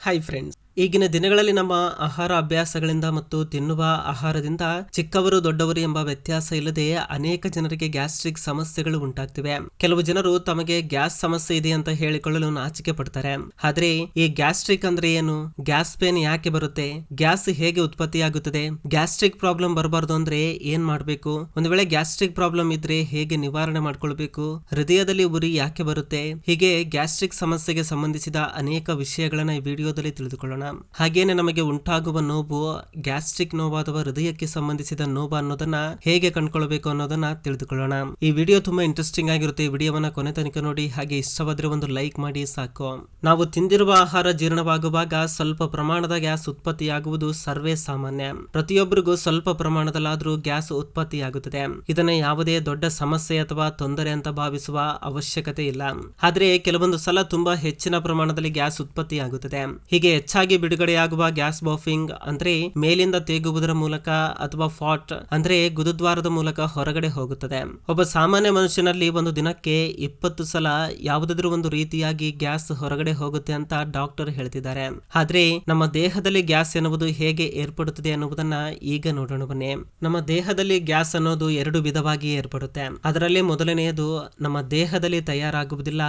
Hi friends, ಈಗಿನ ದಿನಗಳಲ್ಲಿ ನಮ್ಮ ಆಹಾರ ಅಭ್ಯಾಸಗಳಿಂದ ಮತ್ತು ತಿನ್ನುವ ಆಹಾರದಿಂದ ಚಿಕ್ಕವರು ದೊಡ್ಡವರು ಎಂಬ ವ್ಯತ್ಯಾಸ ಇಲ್ಲದೆ ಅನೇಕ ಜನರಿಗೆ ಗ್ಯಾಸ್ಟ್ರಿಕ್ ಸಮಸ್ಯೆಗಳು ಉಂಟಾಗ್ತಿವೆ. ಕೆಲವು ಜನರು ತಮಗೆ ಗ್ಯಾಸ್ ಸಮಸ್ಯೆ ಇದೆ ಅಂತ ಹೇಳಿಕೊಳ್ಳಲು ನಾಚಿಕೆ ಪಡ್ತಾರೆ. ಆದ್ರೆ ಈ ಗ್ಯಾಸ್ಟ್ರಿಕ್ ಅಂದ್ರೆ ಏನು? ಗ್ಯಾಸ್ ಪೇನ್ ಯಾಕೆ ಬರುತ್ತೆ? ಗ್ಯಾಸ್ ಹೇಗೆ ಉತ್ಪತ್ತಿಯಾಗುತ್ತದೆ? ಗ್ಯಾಸ್ಟ್ರಿಕ್ ಪ್ರಾಬ್ಲಮ್ ಬರಬಾರ್ದು ಅಂದ್ರೆ ಏನ್ ಮಾಡ್ಬೇಕು? ಒಂದು ವೇಳೆ ಗ್ಯಾಸ್ಟ್ರಿಕ್ ಪ್ರಾಬ್ಲಮ್ ಇದ್ರೆ ಹೇಗೆ ನಿವಾರಣೆ ಮಾಡ್ಕೊಳ್ಬೇಕು? ಹೃದಯದಲ್ಲಿ ಉರಿ ಯಾಕೆ ಬರುತ್ತೆ? ಹೀಗೆ ಗ್ಯಾಸ್ಟ್ರಿಕ್ ಸಮಸ್ಯೆಗೆ ಸಂಬಂಧಿಸಿದ ಅನೇಕ ವಿಷಯಗಳನ್ನ ಈ ವಿಡಿಯೋದಲ್ಲಿ ತಿಳಿದುಕೊಳ್ಳೋಣ. ಹಾಗೇನೆ ನಮಗೆ ಉಂಟಾಗುವ ನೋವು ಗ್ಯಾಸ್ಟ್ರಿಕ್ ನೋವು ಅಥವಾ ಹೃದಯಕ್ಕೆ ಸಂಬಂಧಿಸಿದ ನೋವು ಅನ್ನೋದನ್ನ ಹೇಗೆ ಕಂಡುಕೊಳ್ಳಬೇಕು ಅನ್ನೋದನ್ನ ತಿಳಿದುಕೊಳ್ಳೋಣ. ಈ ವಿಡಿಯೋ ತುಂಬಾ ಇಂಟ್ರೆಸ್ಟಿಂಗ್ ಆಗಿರುತ್ತೆ. ಈ ವಿಡಿಯೋವನ್ನ ಕೊನೆ ತನಕ ನೋಡಿ. ಹಾಗೆ ಇಷ್ಟವಾದ್ರೆ ಒಂದು ಲೈಕ್ ಮಾಡಿ ಸಾಕು. ನಾವು ತಿಂದಿರುವ ಆಹಾರ ಜೀರ್ಣವಾಗುವಾಗ ಸ್ವಲ್ಪ ಪ್ರಮಾಣದ ಗ್ಯಾಸ್ ಉತ್ಪತ್ತಿಯಾಗುವುದು ಸರ್ವೇ ಸಾಮಾನ್ಯ. ಪ್ರತಿಯೊಬ್ಬರಿಗೂ ಸ್ವಲ್ಪ ಪ್ರಮಾಣದಲ್ಲಾದ್ರೂ ಗ್ಯಾಸ್ ಉತ್ಪತ್ತಿಯಾಗುತ್ತದೆ. ಇದನ್ನ ಯಾವುದೇ ದೊಡ್ಡ ಸಮಸ್ಯೆ ಅಥವಾ ತೊಂದರೆ ಅಂತ ಭಾವಿಸುವ ಅವಶ್ಯಕತೆ ಇಲ್ಲ. ಆದ್ರೆ ಕೆಲವೊಂದು ಸಲ ತುಂಬಾ ಹೆಚ್ಚಿನ ಪ್ರಮಾಣದಲ್ಲಿ ಗ್ಯಾಸ್ ಉತ್ಪತ್ತಿಯಾಗುತ್ತದೆ. ಹೀಗೆ ಹೆಚ್ಚಾಗಿ ಬಿಡುಗಡೆಯಾಗುವ ಗ್ಯಾಸ್ ಬಾಫಿಂಗ್ ಅಂದ್ರೆ ಮೇಲಿಂದ ತೇಗುವುದರ ಮೂಲಕ ಅಥವಾ ಫಾಟ್ ಅಂದ್ರೆ ಗುದದ್ವಾರದ ಮೂಲಕ ಹೊರಗಡೆ ಹೋಗುತ್ತದೆ. ಒಬ್ಬ ಸಾಮಾನ್ಯ ಮನುಷ್ಯನಲ್ಲಿ ಒಂದು ದಿನಕ್ಕೆ 20 ಸಲ ಯಾವುದಾದ್ರೂ ಒಂದು ರೀತಿಯಾಗಿ ಗ್ಯಾಸ್ ಹೊರಗಡೆ ಹೋಗುತ್ತೆ ಅಂತ ಡಾಕ್ಟರ್ ಹೇಳ್ತಿದ್ದಾರೆ. ಆದ್ರೆ ನಮ್ಮ ದೇಹದಲ್ಲಿ ಗ್ಯಾಸ್ ಎನ್ನುವುದು ಹೇಗೆ ಏರ್ಪಡುತ್ತದೆ ಅನ್ನುವುದನ್ನ ಈಗ ನೋಡೋಣ ಬನ್ನಿ. ನಮ್ಮ ದೇಹದಲ್ಲಿ ಗ್ಯಾಸ್ ಅನ್ನೋದು ಎರಡು ವಿಧವಾಗಿ ಏರ್ಪಡುತ್ತೆ. ಅದರಲ್ಲಿ ಮೊದಲನೆಯದು ನಮ್ಮ ದೇಹದಲ್ಲಿ ತಯಾರಾಗುವುದಿಲ್ಲ,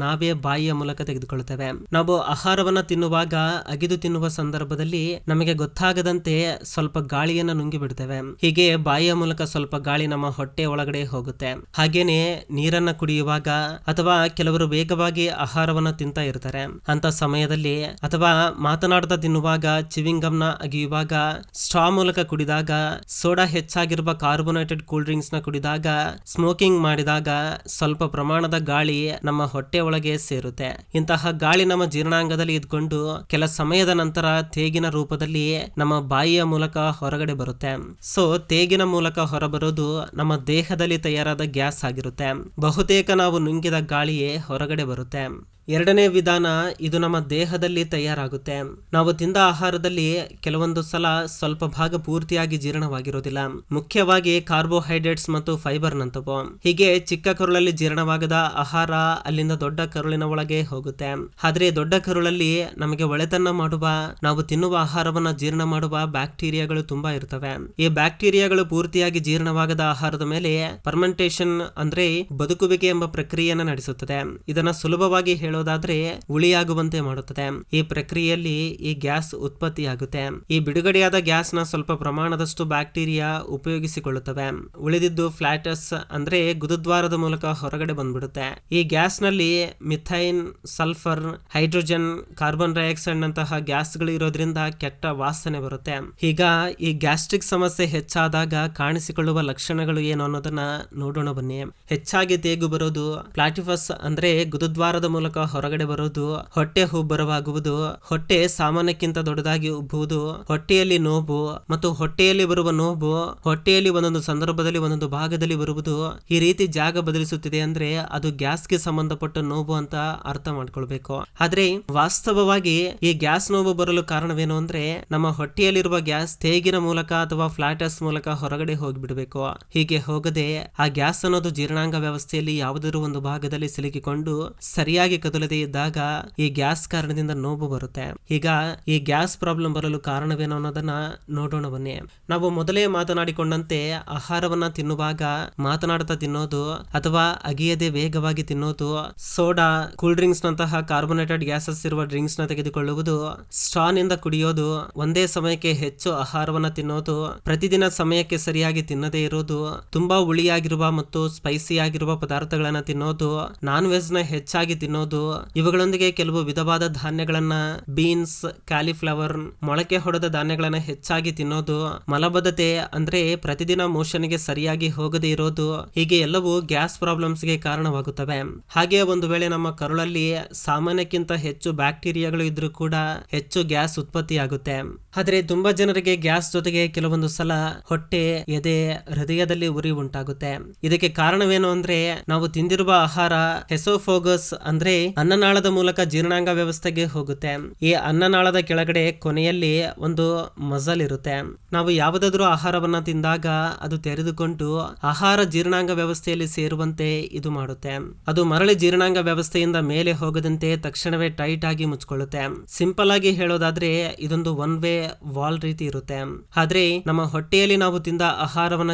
ನಾವೇ ಬಾಯಿಯ ಮೂಲಕ ತೆಗೆದುಕೊಳ್ಳುತ್ತೇವೆ. ನಾವು ಆಹಾರವನ್ನ ತಿನ್ನುವಾಗ ಅಗಿದು ತಿನ್ನುವ ಸಂದರ್ಭದಲ್ಲಿ ನಮಗೆ ಗೊತ್ತಾಗದಂತೆ ಸ್ವಲ್ಪ ಗಾಳಿಯನ್ನ ನುಂಗಿ ಬಿಡ್ತೇವೆ. ಹೀಗೆ ಬಾಯಿಯ ಮೂಲಕ ಸ್ವಲ್ಪ ಗಾಳಿ ನಮ್ಮ ಹೊಟ್ಟೆ ಒಳಗಡೆ ಹೋಗುತ್ತೆ. ಹಾಗೇನೆ ನೀರನ್ನ ಕುಡಿಯುವಾಗ ಅಥವಾ ಕೆಲವರು ವೇಗವಾಗಿ ಆಹಾರವನ್ನ ತಿಂತಾ ಇರ್ತಾರೆ. ಅಂತ ಸಮಯದಲ್ಲಿ ಅಥವಾ ಮಾತನಾಡ್ತಾ ತಿನ್ನುವಾಗ, ಚಿವಿಂಗಮ್ ನ ಅಗಿಯುವಾಗ, ಸ್ಟ್ರಾ ಮೂಲಕ ಕುಡಿದಾಗ, ಸೋಡಾ ಹೆಚ್ಚಾಗಿರುವ ಕಾರ್ಬೋನೇಟೆಡ್ ಕೂಲ್ ಡ್ರಿಂಕ್ಸ್ ನ ಕುಡಿದಾಗ, ಸ್ಮೋಕಿಂಗ್ ಮಾಡಿದಾಗ ಸ್ವಲ್ಪ ಪ್ರಮಾಣದ ಗಾಳಿ ನಮ್ಮ ಹೊಟ್ಟೆ ಒಳಗೆ ಸೇರುತ್ತೆ. ಇಂತಹ ಗಾಳಿ ನಮ್ಮ ಜೀರ್ಣಾಂಗದಲ್ಲಿ ಇದ್ಕೊಂಡು ಕೆಲ ಸಮಯದ ನಂತರ ತೇಗಿನ ರೂಪದಲ್ಲಿ ನಮ್ಮ ಬಾಯಿಯ ಮೂಲಕ ಹೊರಗಡೆ ಬರುತ್ತೆ. ಸೊ ತೇಗಿನ ಮೂಲಕ ಹೊರಬರೋದು ನಮ್ಮ ದೇಹದಲ್ಲಿ ತಯಾರಾದ ಗ್ಯಾಸ್ ಆಗಿರುತ್ತೆ. ಬಹುತೇಕ ನಾವು ನುಂಗಿದ ಗಾಳಿಯೇ ಹೊರಗಡೆ ಬರುತ್ತೆ. ಎರಡನೇ ವಿಧಾನ, ಇದು ನಮ್ಮ ದೇಹದಲ್ಲಿ ತಯಾರಾಗುತ್ತೆ. ನಾವು ತಿಂದ ಆಹಾರದಲ್ಲಿ ಕೆಲವೊಂದು ಸಲ ಸ್ವಲ್ಪ ಭಾಗ ಪೂರ್ತಿಯಾಗಿ ಜೀರ್ಣವಾಗಿರೋದಿಲ್ಲ, ಮುಖ್ಯವಾಗಿ ಕಾರ್ಬೋಹೈಡ್ರೇಟ್ಸ್ ಮತ್ತು ಫೈಬರ್ ನಂತವು. ಹೀಗೆ ಚಿಕ್ಕ ಕರುಳಲ್ಲಿ ಜೀರ್ಣವಾಗದ ಆಹಾರ ಅಲ್ಲಿಂದ ದೊಡ್ಡ ಕರುಳಿನ ಒಳಗೆ ಹೋಗುತ್ತೆ. ಆದ್ರೆ ದೊಡ್ಡ ಕರುಳಲ್ಲಿ ನಮಗೆ ಒಳೆತನ್ನ ಮಾಡುವ, ನಾವು ತಿನ್ನುವ ಆಹಾರವನ್ನ ಜೀರ್ಣ ಮಾಡುವ ಬ್ಯಾಕ್ಟೀರಿಯಾಗಳು ತುಂಬಾ ಇರ್ತವೆ. ಈ ಬ್ಯಾಕ್ಟೀರಿಯಾಗಳು ಪೂರ್ತಿಯಾಗಿ ಜೀರ್ಣವಾಗದ ಆಹಾರದ ಮೇಲೆ ಫರ್ಮೆಂಟೇಷನ್ ಅಂದ್ರೆ ಬದುಕುವಿಕೆ ಎಂಬ ಪ್ರಕ್ರಿಯೆಯನ್ನು ನಡೆಸುತ್ತದೆ. ಇದನ್ನ ಸುಲಭವಾಗಿ ಹೇಳೋದಾದ್ರೆ ಉಳಿಯಾಗುವಂತೆ ಮಾಡುತ್ತದೆ. ಈ ಪ್ರಕ್ರಿಯೆಯಲ್ಲಿ ಈ ಗ್ಯಾಸ್ ಉತ್ಪತ್ತಿಯಾಗುತ್ತೆ. ಈ ಬಿಡುಗಡೆಯಾದ ಗ್ಯಾಸ್ ನ ಸ್ವಲ್ಪ ಪ್ರಮಾಣದಷ್ಟು ಬ್ಯಾಕ್ಟೀರಿಯಾ ಉಪಯೋಗಿಸಿಕೊಳ್ಳುತ್ತವೆ. ಉಳಿದಿದ್ದು ಫ್ಲಾಟಸ್ ಅಂದ್ರೆ ಗುದದ್ವಾರದ ಮೂಲಕ ಹೊರಗಡೆ ಬಂದ್ಬಿಡುತ್ತೆ. ಈ ಗ್ಯಾಸ್ ನಲ್ಲಿ ಮಿಥೈನ್, ಸಲ್ಫರ್, ಹೈಡ್ರೋಜನ್, ಕಾರ್ಬನ್ ಡೈಆಕ್ಸೈಡ್ ನಂತಹ ಗ್ಯಾಸ್ಗಳು ಇರೋದ್ರಿಂದ ಕೆಟ್ಟ ವಾಸನೆ ಬರುತ್ತೆ. ಈಗ ಈ ಗ್ಯಾಸ್ಟ್ರಿಕ್ ಸಮಸ್ಯೆ ಹೆಚ್ಚಾದಾಗ ಕಾಣಿಸಿಕೊಳ್ಳುವ ಲಕ್ಷಣಗಳು ಏನು ಅನ್ನೋದನ್ನ ನೋಡೋಣ ಬನ್ನಿ. ಹೆಚ್ಚಾಗಿ ತೇಗು ಬರೋದು, ಪ್ಲಾಟಿಫಸ್ ಅಂದ್ರೆ ಗುದದ್ವಾರದ ಮೂಲಕ ಹೊರಗಡೆ ಬರೋದು, ಹೊಟ್ಟೆ ಹುಬ್ಬರವಾಗುವುದು, ಹೊಟ್ಟೆ ಸಾಮಾನ್ಯಕ್ಕಿಂತ ದೊಡ್ಡದಾಗಿ ಉಬ್ಬುವುದು, ಹೊಟ್ಟೆಯಲ್ಲಿ ನೋವು ಮತ್ತು ಹೊಟ್ಟೆಯಲ್ಲಿ ಬರುವ ನೋವು ಹೊಟ್ಟೆಯಲ್ಲಿ ಒಂದೊಂದು ಸಂದರ್ಭದಲ್ಲಿ ಒಂದೊಂದು ಭಾಗದಲ್ಲಿ ಬರುವುದು. ಈ ರೀತಿ ಜಾಗ ಬದಲಿಸುತ್ತಿದೆ ಅಂದ್ರೆ ಅದು ಗ್ಯಾಸ್ಗೆ ಸಂಬಂಧಪಟ್ಟ ನೋವು ಅಂತ ಅರ್ಥ ಮಾಡ್ಕೊಳ್ಬೇಕು. ಆದ್ರೆ ವಾಸ್ತವವಾಗಿ ಈ ಗ್ಯಾಸ್ ನೋವು ಬರಲು ಕಾರಣವೇನು ಅಂದ್ರೆ ನಮ್ಮ ಹೊಟ್ಟೆಯಲ್ಲಿರುವ ಗ್ಯಾಸ್ ತೇಗಿನ ಮೂಲಕ ಅಥವಾ ಫ್ಲಾಟಸ್ ಮೂಲಕ ಹೊರಗಡೆ ಹೋಗಿಬಿಡಬೇಕು. ಹೀಗೆ ಹೋಗದೆ ಆ ಗ್ಯಾಸ್ ಅನ್ನೋದು ಜೀರ್ಣಾಂಗ ವ್ಯವಸ್ಥೆಯಲ್ಲಿ ಯಾವುದಾದ್ರೂ ಒಂದು ಭಾಗದಲ್ಲಿ ಸಿಲುಕಿಕೊಂಡು ಸರಿಯಾಗಿ ಕದಲದೆ ಇದ್ದಾಗ ಈ ಗ್ಯಾಸ್ ಕಾರಣದಿಂದ ನೋವು ಬರುತ್ತೆ. ಈಗ ಈ ಗ್ಯಾಸ್ ಪ್ರಾಬ್ಲಮ್ ಬರಲು ಕಾರಣವೇನು ಅನ್ನೋದನ್ನ ನೋಡೋಣ ಬನ್ನಿ. ನಾವು ಮೊದಲೇ ಮಾತನಾಡಿಕೊಂಡಂತೆ ಆಹಾರವನ್ನ ತಿನ್ನುವಾಗ ಮಾತನಾಡ್ತಾ ತಿನ್ನೋದು ಅಥವಾ ಅಗಿಯದೆ ವೇಗವಾಗಿ ತಿನ್ನೋದು, ಸೋಡಾ, ಕೂಲ್ ಡ್ರಿಂಕ್ಸ್ ನಂತಹ ಕಾರ್ಬೋನೇಟೆಡ್ ಗ್ಯಾಸಸ್ ಇರುವ ಡ್ರಿಂಕ್ಸ್ ನ ತೆಗೆದುಕೊಳ್ಳುವುದು, ಸ್ಟ್ರಾ ನಿಂದ ಕುಡಿಯೋದು, ಒಂದೇ ಸಮಯಕ್ಕೆ ಹೆಚ್ಚು ಆಹಾರವನ್ನ ತಿನ್ನೋದು, ಪ್ರತಿದಿನ ಸಮಯಕ್ಕೆ ಸರಿಯಾಗಿ ತಿನ್ನದೇ ಇರೋದು, ತುಂಬಾ ಹುಳಿಯಾಗಿರುವ ಮತ್ತು ಸ್ಪೈಸಿ ಆಗಿರುವ ಪದಾರ್ಥಗಳನ್ನ ತಿನ್ನೋದು, ನಾನ್ ವೆಜ್ ನ ಹೆಚ್ಚಾಗಿ ತಿನ್ನೋದು, ಇವುಗಳೊಂದಿಗೆ ಕೆಲವು ವಿಧವಾದ ಧಾನ್ಯಗಳನ್ನ, ಬೀನ್ಸ್, ಕಾಲಿಫ್ಲವರ್, ಮೊಳಕೆ ಹೊಡೆದ ಧಾನ್ಯಗಳನ್ನ ಹೆಚ್ಚಾಗಿ ತಿನ್ನೋದು, ಮಲಬದ್ಧತೆ ಅಂದ್ರೆ ಪ್ರತಿದಿನ ಮೋಷನ್ಗೆ ಸರಿಯಾಗಿ ಹೋಗದೆ ಇರೋದು, ಹೀಗೆ ಎಲ್ಲವೂ ಗ್ಯಾಸ್ ಪ್ರಾಬ್ಲಮ್ಸ್ ಗೆ ಕಾರಣವಾಗುತ್ತವೆ. ಹಾಗೆ ಒಂದು ವೇಳೆ ನಮ್ಮ ಕರುಳಲ್ಲಿ ಸಾಮಾನ್ಯಕ್ಕಿಂತ ಹೆಚ್ಚು ಬ್ಯಾಕ್ಟೀರಿಯಾಗಳು ಇದ್ರೂ ಕೂಡ ಹೆಚ್ಚು ಗ್ಯಾಸ್ ಉತ್ಪತ್ತಿಯಾಗುತ್ತೆ. ಆದ್ರೆ ತುಂಬಾ ಜನರಿಗೆ ಗ್ಯಾಸ್ ಜೊತೆಗೆ ಕೆಲವೊಂದು ಸಲ ಹೊಟ್ಟೆ, ಎದೆ, ಹೃದಯದಲ್ಲಿ ಉರಿ ಉಂಟಾಗುತ್ತೆ. ಇದಕ್ಕೆ ಕಾರಣವೇನು ಅಂದ್ರೆ ನಾವು ತಿಂದಿರುವ ಆಹಾರ ಹೆಸೋಫೋಗಸ್ ಅಂದ್ರೆ ಅನ್ನನಾಳದ ಮೂಲಕ ಜೀರ್ಣಾಂಗ ವ್ಯವಸ್ಥೆಗೆ ಹೋಗುತ್ತೆ. ಈ ಅನ್ನನಾಳದ ಕೆಳಗಡೆ ಕೊನೆಯಲ್ಲಿ ಒಂದು ಮಜಲ್ ಇರುತ್ತೆ. ನಾವು ಯಾವುದಾದ್ರೂ ಆಹಾರವನ್ನ ತಿಂದಾಗ ಅದು ತೆರೆದುಕೊಂಡು ಆಹಾರ ಜೀರ್ಣಾಂಗ ವ್ಯವಸ್ಥೆಯಲ್ಲಿ ಸೇರುವಂತೆ ಇದು ಮಾಡುತ್ತೆ. ಅದು ಮರಳಿ ಜೀರ್ಣಾಂಗ ವ್ಯವಸ್ಥೆಯಿಂದ ಮೇಲೆ ಹೋಗದಂತೆ ತಕ್ಷಣವೇ ಟೈಟ್ ಆಗಿ ಮುಚ್ಕೊಳ್ಳುತ್ತೆ. ಸಿಂಪಲ್ ಆಗಿ ಹೇಳೋದಾದ್ರೆ ಇದೊಂದು ಒನ್ ವೇ ವಾಲ್ ರೀತಿ ಇರುತ್ತೆ. ಆದ್ರೆ ನಮ್ಮ ಹೊಟ್ಟೆಯಲ್ಲಿ ನಾವು ತಿಂದ ಆಹಾರವನ್ನ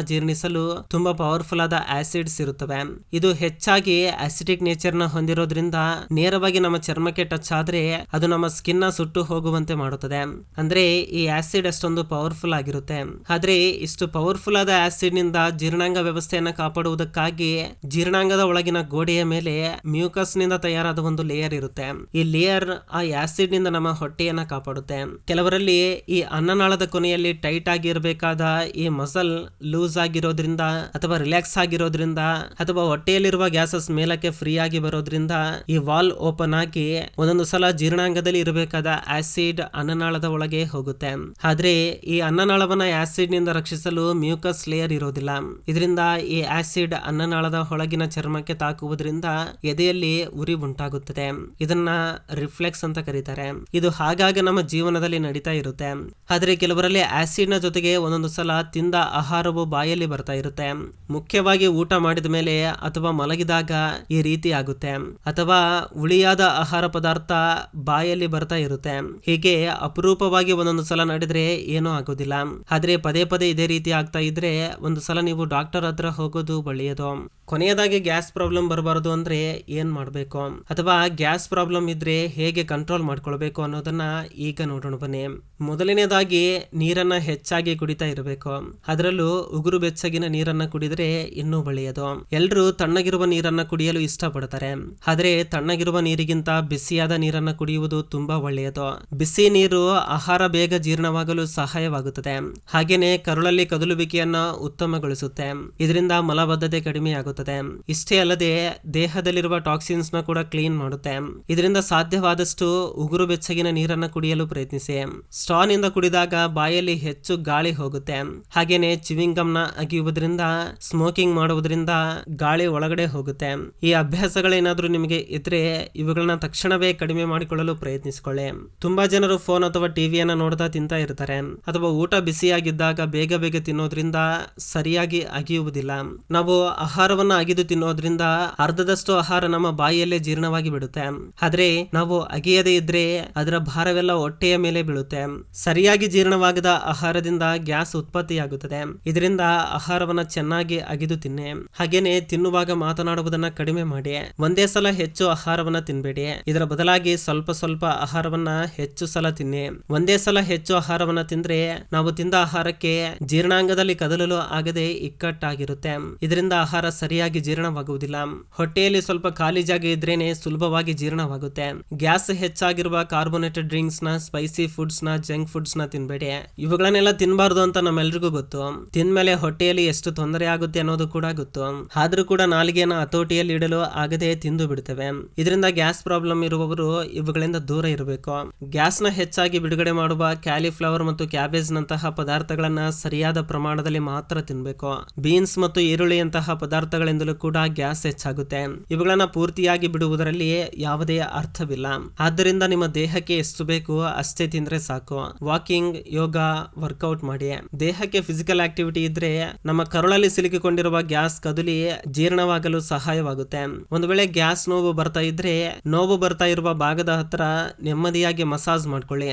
ಜೀರ್ಣಿಸಲು ತುಂಬಾ ಪವರ್ಫುಲ್ ಆದ ಆಸಿಡ್ಸ್ ಇರುತ್ತವೆ. ಇದು ಹೆಚ್ಚಾಗಿ ಆಸಿಡಿಕ್ ನೇಚರ್ ನ ಹೊಂದಿರೋದ್ರಿಂದ ನೇರವಾಗಿ ನಮ್ಮ ಚರ್ಮಕ್ಕೆ ಟಚ್ ಆದ್ರೆ ಅದು ನಮ್ಮ ಸ್ಕಿನ್ ನ ಸುಟ್ಟು ಹೋಗುವಂತೆ ಮಾಡುತ್ತದೆ. ಅಂದ್ರೆ ಈ ಆಸಿಡ್ ಅಷ್ಟೊಂದು ಪವರ್ಫುಲ್ ಆಗಿರುತ್ತೆ. ಆದ್ರೆ ಇಷ್ಟು ಪವರ್ಫುಲ್ ಆದ ಆಸಿಡ್ ನಿಂದ ಜೀರ್ಣಾಂಗ ವ್ಯವಸ್ಥೆಯನ್ನ ಕಾಪಾಡುವುದಕ್ಕಾಗಿ ಜೀರ್ಣಾಂಗದ ಒಳಗಿನ ಗೋಡೆಯ ಮೇಲೆ ಮ್ಯೂಕಸ್ ನಿಂದ ತಯಾರಾದ ಒಂದು ಲೇಯರ್ ಇರುತ್ತೆ. ಈ ಲೇಯರ್ ಆ ಆಸಿಡ್ ನಿಂದ ನಮ್ಮ ಹೊಟ್ಟೆಯನ್ನ ಕಾಪಾಡುತ್ತೆ. ಕೆಲವರಲ್ಲಿ ಈ ಅನ್ನನಾಳದ ಕೊನೆಯಲ್ಲಿ ಟೈಟ್ ಆಗಿರಬೇಕಾದ ಈ ಮಸಲ್ ಲೂಸ್ ಆಗಿರೋದ್ರಿಂದ ಅಥವಾ ರಿಲ್ಯಾಕ್ಸ್ ಆಗಿರೋದ್ರಿಂದ ಅಥವಾ ಹೊಟ್ಟೆಯಲ್ಲಿರುವ ಗ್ಯಾಸಸ್ ಮೇಲಕ್ಕೆ ಫ್ರೀ ಆಗಿ ಬರೋದ್ರಿಂದ ಈ ವಾಲ್ ಓಪನ್ ಆಗಿ ಒಂದೊಂದು ಸಲ ಜೀರ್ಣಾಂಗದಲ್ಲಿ ಇರಬೇಕಾದ ಆಸಿಡ್ ಅನ್ನನಾಳದ ಒಳಗೆ ಹೋಗುತ್ತೆ. ಆದ್ರೆ ಈ ಅನ್ನನಾಳವನ್ನ ಆಸಿಡ್ ನಿಂದ ರಕ್ಷಿಸಲು ಮ್ಯೂಕಸ್ ಲೇಯರ್ ಇರೋದಿಲ್ಲ. ಇದರಿಂದ ಈ ಆಸಿಡ್ ಅನ್ನನಾಳದ ಒಳಗಿನ ಚರ್ಮಕ್ಕೆ ತಾಕುವುದರಿಂದ ಎದೆಯಲ್ಲಿ ಉರಿ ಉಂಟಾಗುತ್ತದೆ. ಇದನ್ನ ರಿಫ್ಲೆಕ್ಸ್ ಅಂತ ಕರೀತಾರೆ. ಇದು ಹಾಗಾಗಿ ನಮ್ಮ ಜೀವನದಲ್ಲಿ ನಡೀತಾ ಇರುತ್ತೆ. ಆದ್ರೆ ಕೆಲವರಲ್ಲಿ ಆಸಿಡ್ ನ ಜೊತೆಗೆ ಒಂದೊಂದು ಸಲ ತಿಂದ ಆಹಾರವು ಬಾಯಲ್ಲಿ ಬರ್ತಾ ಇರುತ್ತೆ. ಮುಖ್ಯವಾಗಿ ಊಟ ಮಾಡಿದ ಮೇಲೆ ಅಥವಾ ಮಲಗಿದಾಗ ಈ ರೀತಿ ಆಗುತ್ತೆ. ಅಥವಾ ಉಳಿಯಾದ ಆಹಾರ ಪದಾರ್ಥ ಬಾಯಲ್ಲಿ ಬರ್ತಾ ಇರುತ್ತೆ. ಹೀಗೆ ಅಪರೂಪವಾಗಿ ಒಂದೊಂದು ಸಲ ನಡೆದ್ರೆ ಏನೂ ಆಗೋದಿಲ್ಲ. ಆದ್ರೆ ಪದೇ ಪದೇ ಇದೇ ರೀತಿ ಆಗ್ತಾ ಇದ್ರೆ ಒಂದು ಸಲ ನೀವು ಡಾಕ್ಟರ್ ಹತ್ರ ಹೋಗೋದು ಒಳ್ಳೆಯದು. ಕೊನೆಯದಾಗಿ ಗ್ಯಾಸ್ ಪ್ರಾಬ್ಲಮ್ ಬರಬಾರದು ಅಂದ್ರೆ ಏನ್ ಮಾಡಬೇಕು ಅಥವಾ ಗ್ಯಾಸ್ ಪ್ರಾಬ್ಲಮ್ ಇದ್ರೆ ಹೇಗೆ ಕಂಟ್ರೋಲ್ ಮಾಡ್ಕೊಳ್ಬೇಕು ಅನ್ನೋದನ್ನ ಈಗ ನೋಡೋಣ ಬನ್ನಿ. ಮೊದಲನೇದಾಗಿ ನೀರನ್ನ ಹೆಚ್ಚಾಗಿ ಕುಡಿತಾ ಇರಬೇಕು. ಅದರಲ್ಲೂ ಉಗುರು ಬೆಚ್ಚಗಿನ ನೀರನ್ನ ಕುಡಿದ್ರೆ ಇನ್ನೂ ಒಳ್ಳೆಯದು. ಎಲ್ರು ತಣ್ಣಗಿರುವ ನೀರನ್ನ ಕುಡಿಯಲು ಇಷ್ಟಪಡ್ತಾರೆ. ಆದ್ರೆ ತಣ್ಣಗಿರುವ ನೀರಿಗಿಂತ ಬಿಸಿಯಾದ ನೀರನ್ನ ಕುಡಿಯುವುದು ತುಂಬಾ ಒಳ್ಳೆಯದು. ಬಿಸಿ ನೀರು ಆಹಾರ ಬೇಗ ಜೀರ್ಣವಾಗಲು ಸಹಾಯವಾಗುತ್ತದೆ. ಹಾಗೇನೆ ಕರುಳಲ್ಲಿ ಕದಲುವಿಕೆಯನ್ನ ಉತ್ತಮಗೊಳಿಸುತ್ತೆ. ಇದರಿಂದ ಮಲಬದ್ಧತೆ ಕಡಿಮೆಯಾಗುತ್ತದೆ. ಇಷ್ಟೇ ಅಲ್ಲದೆ ದೇಹದಲ್ಲಿರುವ ಟಾಕ್ಸಿನ್ಸ್ ನ ಕೂಡ ಕ್ಲೀನ್ ಮಾಡುತ್ತೆ. ಇದರಿಂದ ಸಾಧ್ಯವಾದಷ್ಟು ಉಗುರು ಬೆಚ್ಚಗಿನ ನೀರನ್ನ ಕುಡಿಯಲು ಪ್ರಯತ್ನಿಸಿ. ಸ್ಟ್ರಾ ನಿಂದ ಕುಡಿದಾಗ ಬಾಯಲ್ಲಿ ಹೆಚ್ಚು ಗಾಳಿ ಹೋಗುತ್ತೆ. ಹಾಗೇನೆ ಚಿವಿಂಗ್ ಗಮ್ ನ ಅಗಿಯುವುದರಿಂದ ಸ್ಮೋಕಿಂಗ್ ಮಾಡುವುದರಿಂದ ಗಾಳಿ ಒಳಗಡೆ ಹೋಗುತ್ತೆ. ಈ ಅಭ್ಯಾಸಗಳೇನಾದ್ರೂ ನಿಮಗೆ ಇದ್ರೆ ಇವುಗಳನ್ನ ತಕ್ಷಣವೇ ಕಡಿಮೆ ಮಾಡಿಕೊಳ್ಳಲು ಪ್ರಯತ್ನಿಸಿಕೊಳ್ಳಿ. ತುಂಬಾ ಜನರು ಫೋನ್ ಅಥವಾ ಟಿವಿಯನ್ನ ನೋಡ್ತಾ ತಿಂತಾ ಇರ್ತಾರೆ. ಅಥವಾ ಊಟ ಬಿಸಿಯಾಗಿದ್ದಾಗ ಬೇಗ ಬೇಗ ತಿನ್ನೋದ್ರಿಂದ ಸರಿಯಾಗಿ ಅಗಿಯುವುದಿಲ್ಲ. ನಾವು ಆಹಾರವನ್ನ ಅಗಿದು ತಿನ್ನೋದ್ರಿಂದ ಅರ್ಧದಷ್ಟು ಆಹಾರ ನಮ್ಮ ಬಾಯಿಯಲ್ಲೇ ಜೀರ್ಣವಾಗಿ ಬಿಡುತ್ತೆ. ಆದ್ರೆ ನಾವು ಅಗಿಯದೇ ಇದ್ರೆ ಅದರ ಭಾರವೆಲ್ಲ ಹೊಟ್ಟೆಯ ಮೇಲೆ ಬೀಳುತ್ತೆ. ಸರಿಯಾಗಿ ಜೀರ್ಣವಾಗದ ಆಹಾರದಿಂದ ಗ್ಯಾಸ್ ಉತ್ಪತ್ತಿಯಾಗುತ್ತದೆ. ಇದರಿಂದ ಆಹಾರವನ್ನ ಚೆನ್ನಾಗಿ ಅಗಿದು ತಿನ್ನಿ. ಹಾಗೇನೆ ತಿನ್ನುವಾಗ ಮಾತನಾಡುವುದನ್ನ ಕಡಿಮೆ ಮಾಡಿ. ಒಂದೇ ಸಲ ಹೆಚ್ಚು ಆಹಾರವನ್ನ ತಿನ್ಬೇಡಿ. ಇದರ ಬದಲಾಗಿ ಸ್ವಲ್ಪ ಸ್ವಲ್ಪ ಆಹಾರವನ್ನ ಹೆಚ್ಚು ಸಲ ತಿನ್ನಿ. ಒಂದೇ ಸಲ ಹೆಚ್ಚು ಆಹಾರವನ್ನ ತಿಂದ್ರೆ ನಾವು ತಿಂದ ಆಹಾರಕ್ಕೆ ಜೀರ್ಣಾಂಗದಲ್ಲಿ ಕದಲಲು ಆಗದೆ ಇಕ್ಕಟ್ಟಾಗಿರುತ್ತೆ. ಇದರಿಂದ ಆಹಾರ ಸರಿಯಾಗಿ ಜೀರ್ಣವಾಗುವುದಿಲ್ಲ. ಹೊಟ್ಟೆಯಲ್ಲಿ ಸ್ವಲ್ಪ ಖಾಲಿ ಜಾಗ ಇದ್ರೇನೆ ಸುಲಭವಾಗಿ ಜೀರ್ಣವಾಗುತ್ತೆ. ಗ್ಯಾಸ್ ಹೆಚ್ಚಾಗಿರುವ ಕಾರ್ಬೋನೇಟೆಡ್ ಡ್ರಿಂಕ್ಸ್ ನ, ಸ್ಪೈಸಿ ಫುಡ್ಸ್ ನ, ಜಂಕ್ ಫುಡ್ಸ್ ನ ತಿನ್ಬೇಡಿ. ಇವುಗಳನ್ನೆಲ್ಲ ತಿನ್ನಬಾರ್ದು ಅಂತ ನಮ್ಮೆಲ್ರಿಗೂ ಗೊತ್ತು. ತಿಂದ್ಮೇಲೆ ಹೊಟ್ಟೆಯಲ್ಲಿ ಎಷ್ಟು ತೊಂದರೆ ಆಗುತ್ತೆ ಅನ್ನೋದು ಕೂಡ ಗೊತ್ತು. ಆದ್ರೂ ಕೂಡ ನಾಲಿಗೆನ ಹತೋಟಿಯಲ್ಲಿ ಇಡಲು ಆಗದೆ ತಿಂದು ಬಿಡ್ತೇವೆ. ಇದರಿಂದ ಗ್ಯಾಸ್ ಪ್ರಾಬ್ಲಮ್ ಇರುವವರು ಇವುಗಳಿಂದ ದೂರ ಇರಬೇಕು. ಗ್ಯಾಸ್ ನ ಹೆಚ್ಚಾಗಿ ಬಿಡುಗಡೆ ಮಾಡುವ ಕ್ಯಾಲಿಫ್ಲವರ್ ಮತ್ತು ಕ್ಯಾಬೇಜ್ ನಂತಹ ಪದಾರ್ಥಗಳನ್ನ ಸರಿಯಾದ ಪ್ರಮಾಣದಲ್ಲಿ ಮಾತ್ರ ತಿನ್ಬೇಕು. ಬೀನ್ಸ್ ಮತ್ತು ಈರುಳ್ಳಿಯಂತಹ ಪದಾರ್ಥಗಳಿಂದಲೂ ಕೂಡ ಗ್ಯಾಸ್ ಹೆಚ್ಚಾಗುತ್ತೆ. ಇವುಗಳನ್ನ ಪೂರ್ತಿಯಾಗಿ ಬಿಡುವುದರಲ್ಲಿ ಯಾವುದೇ ಅರ್ಥವಿಲ್ಲ. ಆದ್ದರಿಂದ ನಿಮ್ಮ ದೇಹಕ್ಕೆ ಎಷ್ಟು ಬೇಕು ಅಷ್ಟೇ ತಿಂದ್ರೆ ಸಾಕು. ವಾಕಿಂಗ್, ಯೋಗ, ವರ್ಕೌಟ್ ಮಾಡಿ. ದೇಹಕ್ಕೆ ಫಿಸಿಕಲ್ ಆಕ್ಟಿವಿಟಿ ಇದ್ರೆ ನಮ್ಮ ಕರುಳಲ್ಲಿ ಸಿಲುಕಿಕೊಂಡಿರುವ ಗ್ಯಾಸ್ ಕದಲಿ ಜೀರ್ಣವಾಗಲು ಸಹಾಯವಾಗುತ್ತೆ. ಒಂದು ವೇಳೆ ಗ್ಯಾಸ್ ನೋವು ಬರ್ತಾ ಇದ್ರೆ ನೋವು ಬರ್ತಾ ಇರುವ ಭಾಗದ ಹತ್ರ ನೆಮ್ಮದಿಯಾಗಿ ಮಸಾಜ್ ಮಾಡ್ಕೊಳ್ಳಿ.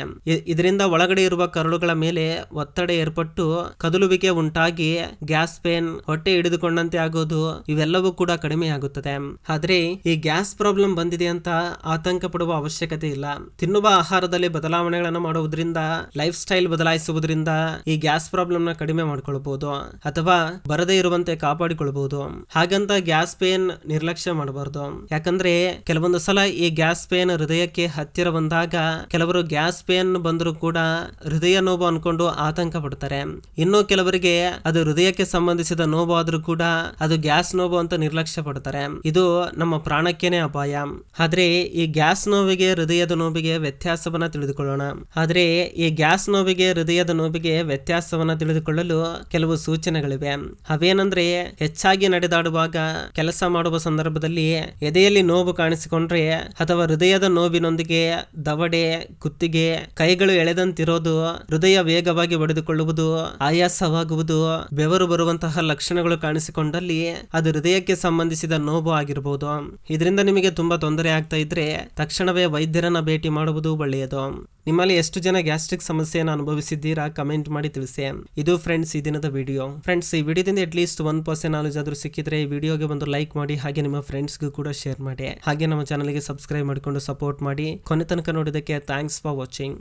ಇದರಿಂದ ಒಳಗಡೆ ಇರುವ ಕರುಳುಗಳ ಮೇಲೆ ಒತ್ತಡ ಏರ್ಪಟ್ಟು ಕದಲುವಿಕೆ ಉಂಟಾಗಿ ಗ್ಯಾಸ್ ಪೇನ್, ಹೊಟ್ಟೆ ಹಿಡಿದುಕೊಂಡಂತೆ ಆಗೋದು ಇವೆಲ್ಲವೂ ಕೂಡ ಕಡಿಮೆ ಆಗುತ್ತದೆ. ಆದ್ರೆ ಈ ಗ್ಯಾಸ್ ಪ್ರಾಬ್ಲಮ್ ಬಂದಿದೆ ಅಂತ ಆತಂಕ ಪಡುವ ಅವಶ್ಯಕತೆ ಇಲ್ಲ. ತಿನ್ನುವ ಆಹಾರದಲ್ಲಿ ಬದಲಾವಣೆಗಳನ್ನು ಮಾಡುವುದರಿಂದ, ಲೈಫ್ ಸ್ಟೈಲ್ ಬದಲಾಯಿಸುವುದರಿಂದ ಈ ಗ್ಯಾಸ್ ಪ್ರಾಬ್ಲಮ್ ನ ಕಡಿಮೆ ಮಾಡ್ಕೊಳ್ಬಹುದು ಅಥವಾ ಬರದೇ ಇರುವಂತೆ ಕಾಪಾಡಿಕೊಳ್ಬಹುದು. ಹಾಗಂತ ಗ್ಯಾಸ್ ಪೇನ್ ನಿರ್ಲಕ್ಷ್ಯ ಮಾಡಬಾರ್ದು. ಯಾಕಂದ್ರೆ ಕೆಲವೊಂದು ಸಲ ಈ ಗ್ಯಾಸ್ ಪೇನ್ ಹೃದಯಕ್ಕೆ ಹತ್ತಿರ ಬಂದಾಗ ಕೆಲವರು ಗ್ಯಾಸ್ ಪೇನ್ ಬಂದರೂ ಕೂಡ ಹೃದಯ ನೋವು ಅನ್ಕೊಂಡು ಆತಂಕ ಪಡ್ತಾರೆ. ಇನ್ನು ಕೆಲವರಿಗೆ ಅದು ಹೃದಯಕ್ಕೆ ಸಂಬಂಧಿಸಿದ ನೋವು ಆದ್ರೂ ಕೂಡ ಅದು ಗ್ಯಾಸ್ ಗ್ಯಾಸ್ ನೋವು ಅಂತ ನಿರ್ಲಕ್ಷ್ಯ ಪಡ್ತಾರೆ. ಇದು ನಮ್ಮ ಪ್ರಾಣಕ್ಕೇನೆ ಅಪಾಯ. ಆದ್ರೆ ಈ ಗ್ಯಾಸ್ ನೋವಿಗೆ ಹೃದಯದ ನೋವಿಗೆ ವ್ಯತ್ಯಾಸವನ್ನ ತಿಳಿದುಕೊಳ್ಳೋಣ. ಆದ್ರೆ ಈ ಗ್ಯಾಸ್ ನೋವಿಗೆ ಹೃದಯದ ನೋವಿಗೆ ವ್ಯತ್ಯಾಸವನ್ನ ತಿಳಿದುಕೊಳ್ಳಲು ಕೆಲವು ಸೂಚನೆಗಳಿವೆ. ಅವೇನಂದ್ರೆ, ಹೆಚ್ಚಾಗಿ ನಡೆದಾಡುವಾಗ, ಕೆಲಸ ಮಾಡುವ ಸಂದರ್ಭದಲ್ಲಿ ಎದೆಯಲ್ಲಿ ನೋವು ಕಾಣಿಸಿಕೊಂಡ್ರೆ ಅಥವಾ ಹೃದಯದ ನೋವಿನೊಂದಿಗೆ ದವಡೆ, ಕುತ್ತಿಗೆ, ಕೈಗಳು ಎಳೆದಂತಿರೋದು, ಹೃದಯ ವೇಗವಾಗಿ ಬಡಿದುಕೊಳ್ಳುವುದು, ಆಯಾಸವಾಗುವುದು, ಬೆವರು ಬರುವಂತಹ ಲಕ್ಷಣಗಳು ಕಾಣಿಸಿಕೊಂಡಲ್ಲಿ ಅದು ಹೃದಯಕ್ಕೆ ಸಂಬಂಧಿಸಿದ ನೋವು ಆಗಿರಬಹುದು. ಇದರಿಂದ ನಿಮಗೆ ತುಂಬಾ ತೊಂದರೆ ಆಗ್ತಾ ಇದ್ರೆ ತಕ್ಷಣವೇ ವೈದ್ಯರನ್ನ ಭೇಟಿ ಮಾಡುವುದು ಒಳ್ಳೆಯದು. ನಿಮ್ಮಲ್ಲಿ ಎಷ್ಟು ಜನ ಗ್ಯಾಸ್ಟ್ರಿಕ್ ಸಮಸ್ಯೆಯನ್ನು ಅನುಭವಿಸಿದ್ದೀರಾ ಕಮೆಂಟ್ ಮಾಡಿ ತಿಳಿಸಿ. ಇದು ಫ್ರೆಂಡ್ಸ್ ಈ ದಿನದ ವಿಡಿಯೋ. ಫ್ರೆಂಡ್ಸ್, ಈ ವಿಡಿಯೋದಿಂದ ಅಟ್ಲೀಸ್ಟ್ 1% ನಾಲೆಜ್ ಆದ್ರೂ ಸಿಕ್ಕಿದ್ರೆ ಈ ವಿಡಿಯೋಗೆ ಒಂದು ಲೈಕ್ ಮಾಡಿ, ಹಾಗೆ ನಿಮ್ಮ ಫ್ರೆಂಡ್ಸ್ಗೂ ಕೂಡ ಶೇರ್ ಮಾಡಿ, ಹಾಗೆ ನಮ್ಮ ಚಾನಲ್ಗೆ ಸಬ್ಸ್ಕ್ರೈಬ್ ಮಾಡಿಕೊಂಡು ಸಪೋರ್ಟ್ ಮಾಡಿ. ಕೊನೆ ತನಕ ನೋಡಿದಕ್ಕೆ ಥ್ಯಾಂಕ್ಸ್ ಫಾರ್ ವಾಚಿಂಗ್.